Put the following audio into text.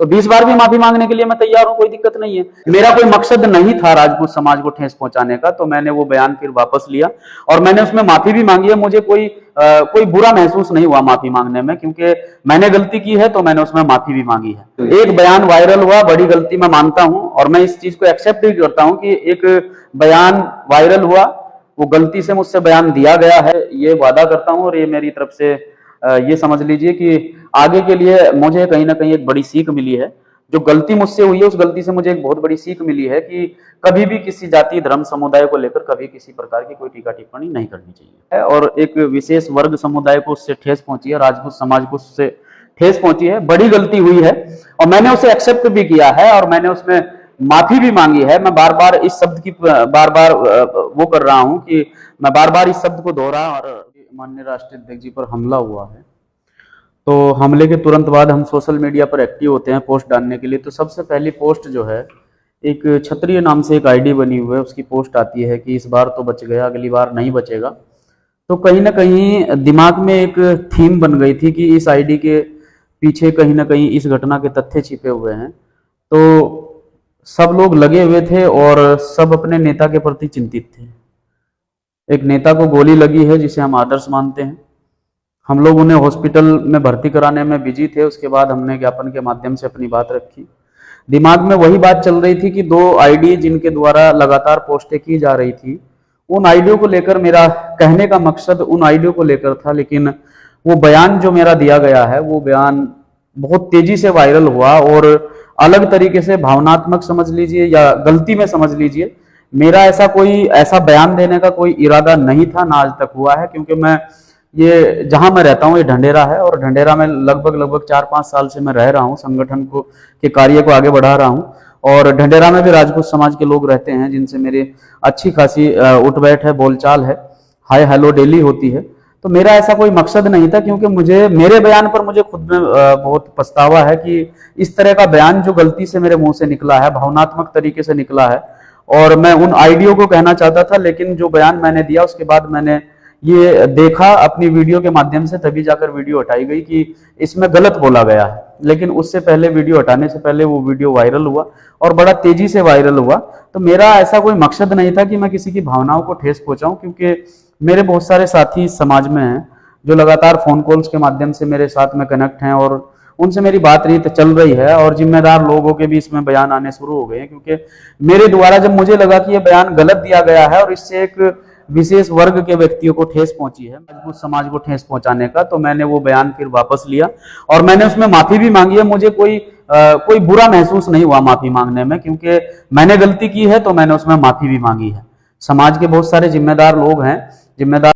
तो 20 बार भी माफी मांगने के लिए मैं तैयार हूं, कोई दिक्कत नहीं है। मेरा कोई मकसद नहीं था राजपूत समाज को ठेस पहुंचाने का, तो मैंने वो बयान फिर वापस लिया और मैंने उसमें माफी भी मांगी है। मुझे कोई बुरा महसूस नहीं हुआ माफी मांगने में, क्योंकि मैंने गलती की है तो मैंने उसमें माफी भी मांगी है। एक बयान वायरल हुआ, बड़ी गलती मैं मानता हूं और मैं इस चीज को एक्सेप्ट भी करता हूं कि एक बयान वायरल हुआ, वो गलती से मुझसे बयान दिया गया है, ये वादा करता हूं। और ये मेरी तरफ से ये समझ लीजिए कि आगे के लिए मुझे कहीं ना कहीं एक बड़ी सीख मिली है। जो गलती मुझसे हुई है उस गलती से मुझे एक बहुत बड़ी सीख मिली है कि कभी भी किसी जाति धर्म समुदाय को लेकर कभी किसी प्रकार की कोई टीका टिप्पणी नहीं करनी चाहिए। और एक विशेष वर्ग समुदाय को उससे ठेस पहुंची है, राजपूत समाज को उससे ठेस पहुंची है, बड़ी गलती हुई है और मैंने उसे एक्सेप्ट भी किया है और मैंने उसमें माफी भी मांगी है। मैं बार बार इस शब्द की बार बार वो कर रहा हूं कि मैं बार बार इस शब्द को दोहरा। और माननीय राष्ट्रीय अध्यक्ष जी पर हमला हुआ है, तो हमले के तुरंत बाद हम सोशल मीडिया पर एक्टिव होते हैं पोस्ट डालने के लिए। तो सबसे पहली पोस्ट जो है, एक क्षत्रिय नाम से एक आईडी बनी हुई है, उसकी पोस्ट आती है कि इस बार तो बच गया, अगली बार नहीं बचेगा। तो कहीं ना कहीं दिमाग में एक थीम बन गई थी कि इस आईडी के पीछे कहीं ना कहीं इस घटना के तथ्य छिपे हुए हैं। तो सब लोग लगे हुए थे और सब अपने नेता के प्रति चिंतित थे। एक नेता को गोली लगी है जिसे हम आदर्श मानते हैं, हम लोग उन्हें हॉस्पिटल में भर्ती कराने में बिजी थे। उसके बाद हमने ज्ञापन के माध्यम से अपनी बात रखी। दिमाग में वही बात चल रही थी कि 2 आईडी जिनके द्वारा लगातार पोस्टें की जा रही थी, उन आईडियो को लेकर मेरा कहने का मकसद उन आईडियो को लेकर था। लेकिन वो बयान जो मेरा दिया गया है, वो बयान बहुत तेजी से वायरल हुआ और अलग तरीके से भावनात्मक समझ लीजिए या गलती में समझ लीजिए, मेरा ऐसा बयान देने का कोई इरादा नहीं था, ना आज तक हुआ है। क्योंकि मैं ये जहां मैं रहता हूं ये ढंढेरा है और ढंढेरा में लगभग 4-5 साल से मैं रह रहा हूं, संगठन को के कार्य को आगे बढ़ा रहा हूं। और ढंढेरा में भी राजपूत समाज के लोग रहते हैं जिनसे मेरी अच्छी खासी उठ बैठ है, बोलचाल है, हाय हेलो डेली होती है। तो मेरा ऐसा कोई मकसद नहीं था, क्योंकि मेरे बयान पर मुझे खुद में बहुत पछतावा है कि इस तरह का बयान जो गलती से मेरे मुंह से निकला है, भावनात्मक तरीके से निकला है। और मैं उन आईडियो को कहना चाहता था, लेकिन जो बयान मैंने दिया उसके बाद मैंने ये देखा अपनी वीडियो के माध्यम से, तभी जाकर वीडियो हटाई गई कि इसमें गलत बोला गया है। लेकिन उससे पहले, वीडियो हटाने से पहले वो वीडियो वायरल हुआ और बड़ा तेजी से वायरल हुआ। तो मेरा ऐसा कोई मकसद नहीं था कि मैं किसी की भावनाओं को ठेस पहुंचाऊं, क्योंकि मेरे बहुत सारे साथी समाज में हैं जो लगातार फोन कॉल्स के माध्यम से मेरे साथ में कनेक्ट हैं और उनसे मेरी बातचीत चल रही है। और जिम्मेदार लोगों के भी इसमें बयान आने शुरू हो गए हैं, क्योंकि मेरे द्वारा जब मुझे लगा कि यह बयान गलत दिया गया है और इससे एक विशेष वर्ग के व्यक्तियों को ठेस पहुंची है, राजपूत समाज को ठेस पहुंचाने का, तो मैंने वो बयान फिर वापस लिया और मैंने उसमें माफी भी मांगी है। मुझे कोई बुरा महसूस नहीं हुआ माफी मांगने में, क्योंकि मैंने गलती की है तो मैंने उसमें माफी भी मांगी है। समाज के बहुत सारे जिम्मेदार लोग हैं, जिम्मेदार